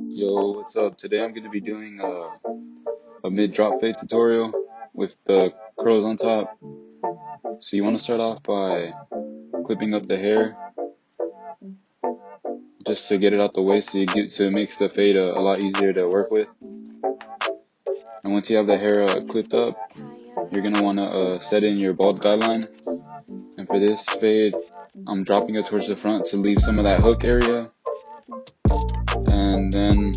Yo, what's up? Today I'm going to be doing a mid drop fade tutorial with the curls on top. So you want to start off by clipping up the hair just to get it out the way so it makes the fade a lot easier to work with. And once you have the hair clipped up, you're going to want to set in your bald guideline. And for this fade, I'm dropping it towards the front to leave some of that hook area. And then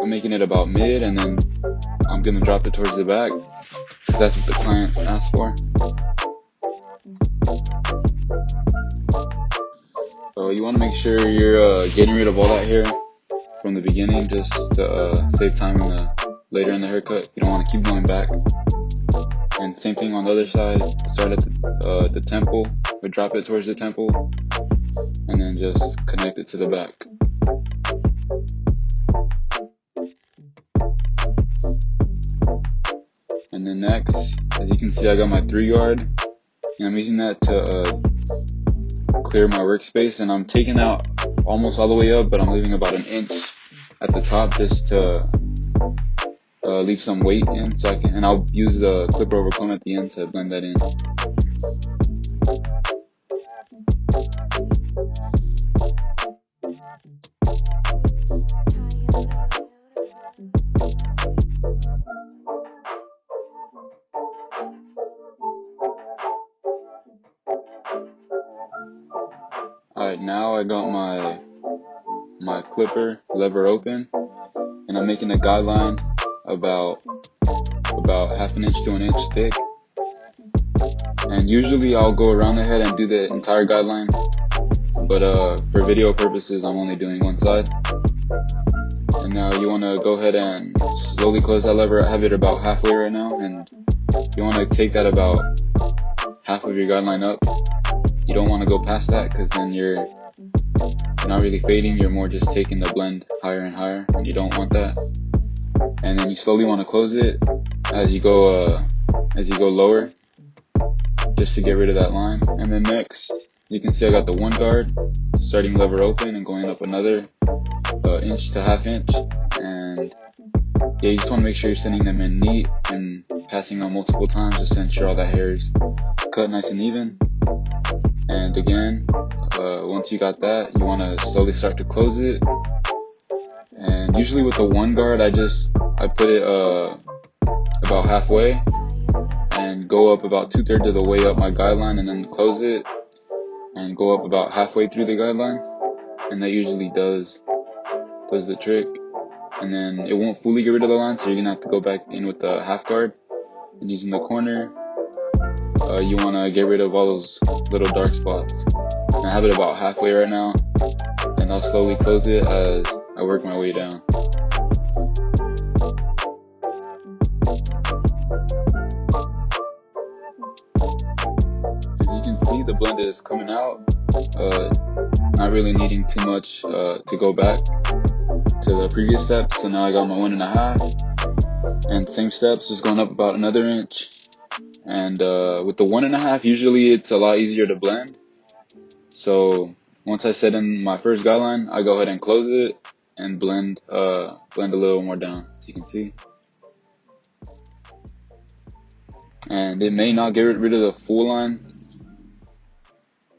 I'm making it about mid, and then I'm going to drop it towards the back. That's what the client asked for. So you want to make sure you're getting rid of all that hair from the beginning, just to save time later in the haircut. You don't want to keep going back. And same thing on the other side. Start at the temple, or drop it towards the temple, and then just connect it to the back. And then next, as you can see, I got my 3-guard, and I'm using that to clear my workspace, and I'm taking out almost all the way up, but I'm leaving about an inch at the top just to leave some weight in, and I'll use the clipper over comb at the end to blend that in. Alright, now I got my clipper lever open, and I'm making a guideline about half an inch to an inch thick. And usually I'll go around the head and do the entire guideline, but for video purposes I'm only doing one side. And now you want to go ahead and slowly close that lever. I have it about halfway right now, and you want to take that about half of your guideline up. You don't want to go past that, because then you're not really fading, you're more just taking the blend higher and higher, and you don't want that. And then you slowly want to close it as you go lower, just to get rid of that line. And then next, you can see I got the 1-guard, starting lever open and going up another inch to half inch. And yeah, you just want to make sure you're sending them in neat and passing on multiple times just to ensure all that hair is cut nice and even. And again, once you got that, you want to slowly start to close it. And usually with the 1-guard, I put it about halfway and go up about 2/3 of the way up my guideline, and then close it and go up about halfway through the guideline, and that usually does the trick. And then it won't fully get rid of the line, so you're gonna have to go back in with the 1/2-guard, and using the corner, you want to get rid of all those little dark spots. And I have it about halfway right now, and I'll slowly close it as I work my way down. As you can see, the blend is coming out, not really needing too much to go back to the previous steps. So now I got my 1.5, and same steps, just going up about another inch. And with the 1.5, usually it's a lot easier to blend. So once I set in my first guideline, I go ahead and close it and blend a little more down, as you can see. And it may not get rid of the full line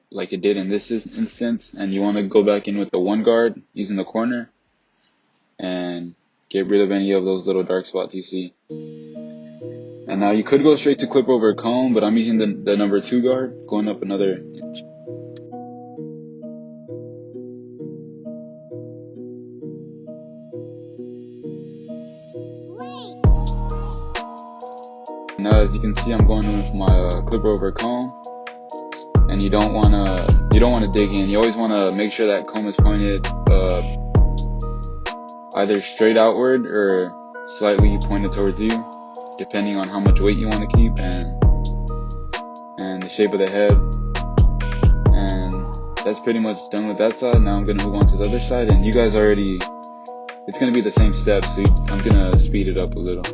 like it did in this instance, and you want to go back in with the 1-guard using the corner and get rid of any of those little dark spots you see. And now you could go straight to clip over comb, but I'm using the number 2-guard, going up another inch. Now as you can see, I'm going in with my clip over comb, and you don't want to dig in. You always want to make sure that comb is pointed either straight outward or slightly pointed towards you, depending on how much weight you want to keep and the shape of the head. And that's pretty much done with that side. Now I'm going to move on to the other side, and you guys already, it's going to be the same steps, so I'm going to speed it up a little.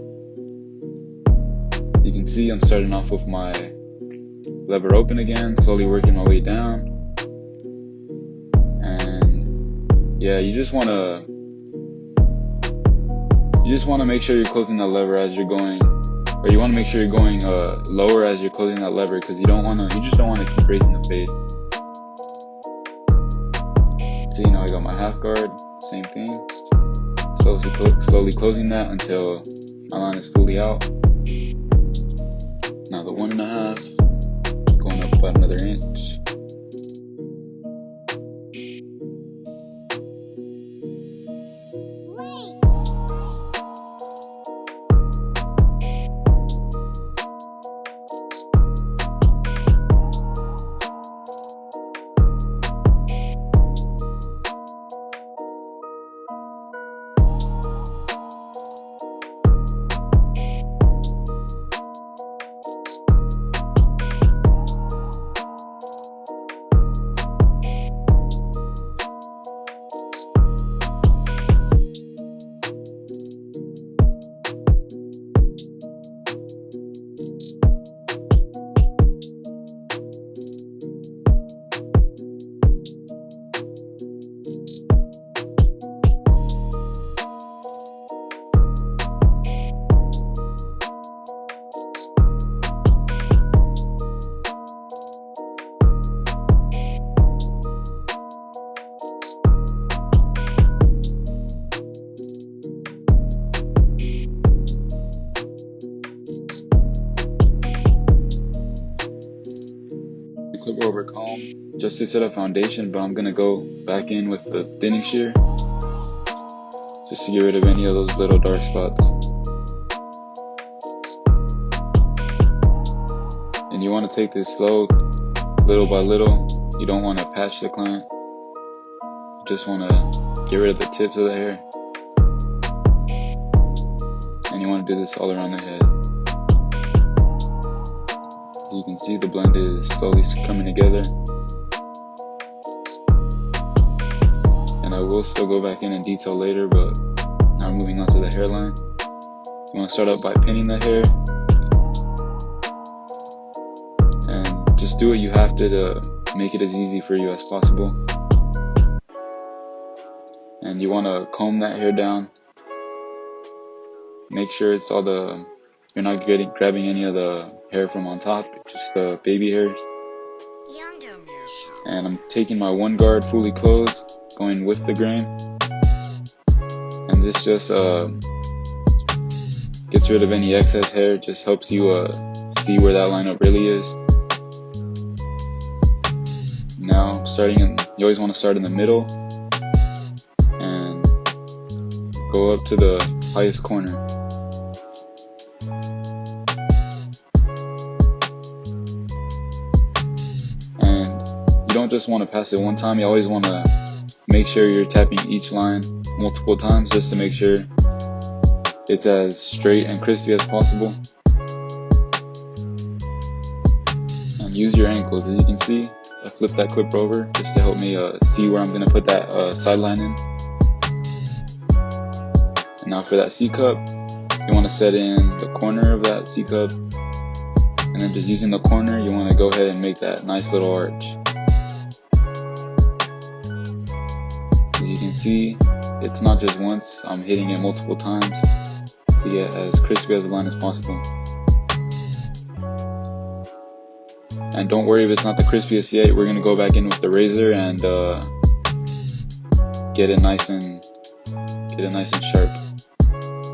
You can see I'm starting off with my lever open again, slowly working my way down. And yeah, you just want to You just want to make sure you're closing that lever as you're going, or you want to make sure you're going lower as you're closing that lever, because you just don't want to keep raising the fade. See, now I got my half guard, same thing. Slowly closing that until my line is fully out. Now the 1.5, going up about another inch. Clip over comb just to set a foundation, but I'm gonna go back in with the thinning shear just to get rid of any of those little dark spots. And you want to take this slow, little by little. You don't want to patch the client, you just want to get rid of the tips of the hair, and you want to do this all around the head. You can see the blend is slowly coming together, and I will still go back in detail later, but now we're moving on to the hairline. You want to start out by pinning the hair, and just do what you have to make it as easy for you as possible. And you want to comb that hair down, make sure it's all you're not grabbing any of the hair from on top, just the baby hairs. And I'm taking my one guard fully closed, going with the grain, and this just gets rid of any excess hair, just helps you see where that lineup really is. Now you always want to start in the middle and go up to the highest corner. You don't just want to pass it one time, you always want to make sure you're tapping each line multiple times just to make sure it's as straight and crispy as possible. And use your ankles. As you can see, I flipped that clip over just to help me see where I'm going to put that sideline in. And now for that C-cup, you want to set in the corner of that C-cup, and then just using the corner, you want to go ahead and make that nice little arch. As you can see, it's not just once, I'm hitting it multiple times to get as crispy as the line as possible. And don't worry if it's not the crispiest yet, we're going to go back in with the razor and get it nice and sharp.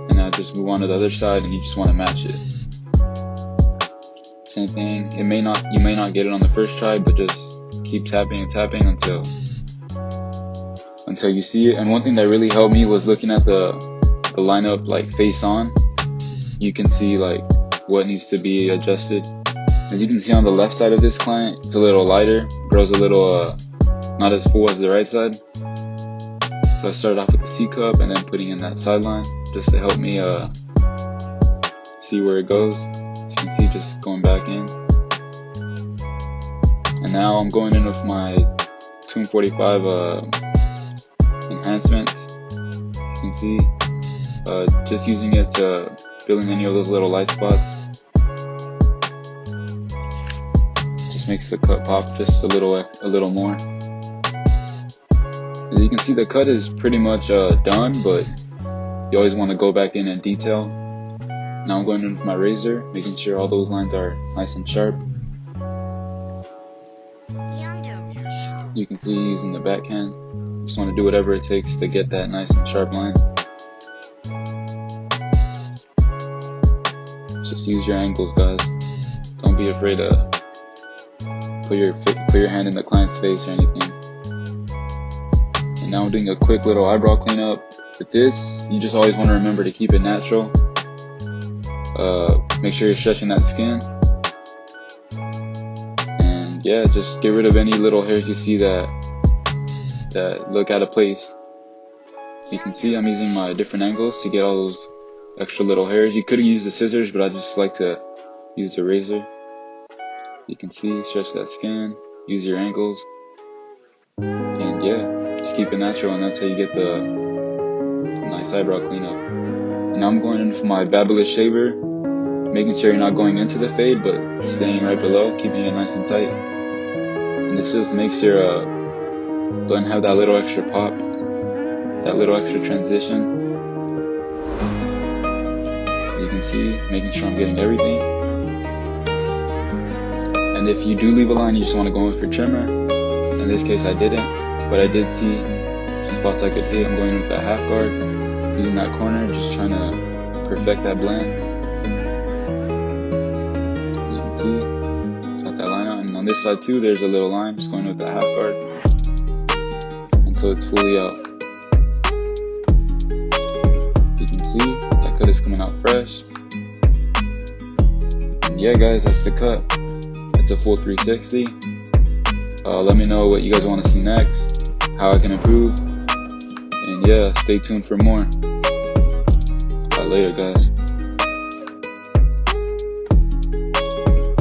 And now just move on to the other side, and you just want to match it. Same thing, you may not get it on the first try, but just keep tapping and tapping until you see it. And one thing that really helped me was looking at the lineup like face on. You can see like what needs to be adjusted. As you can see on the left side of this client, it's a little lighter, grows a little not as full as the right side. So I started off with the C cup and then putting in that sideline just to help me see where it goes. As you can see, just going back in. And now I'm going in with my 245 enhancement. You can see just using it to fill in any of those little light spots. Just makes the cut pop just a little more. As you can see, the cut is pretty much done, but you always want to go back in and detail. Now I'm going in with my razor, making sure all those lines are nice and sharp. You can see using the backhand. Just want to do whatever it takes to get that nice and sharp line. Just use your angles, guys. Don't be afraid to put your hand in the client's face or anything. And now I'm doing a quick little eyebrow cleanup. With this, you just always want to remember to keep it natural. Make sure you're stretching that skin. And yeah, just get rid of any little hairs you see that look out of place. You can see I'm using my different angles to get all those extra little hairs. You could have used the scissors, but I just like to use the razor. You can see, stretch that skin, use your angles, and yeah, just keep it natural, and that's how you get the nice eyebrow cleanup. And now I'm going in for my Babyliss shaver, making sure you're not going into the fade, but staying right below, keeping it nice and tight. And this just makes your blend have that little extra pop, that little extra transition. As you can see, making sure I'm getting everything. And if you do leave a line, you just want to go in for trimmer. In this case I didn't, but I did see some spots I could hit. I'm going in with that half guard, using that corner, just trying to perfect that blend. As you can see, got that line out. And on this side too, there's a little line, just going with that half guard until it's fully out. You can see that cut is coming out fresh. And yeah guys, that's the cut. It's a full 360. Let me know what you guys want to see next, how I can improve, and yeah, stay tuned for more. Later guys.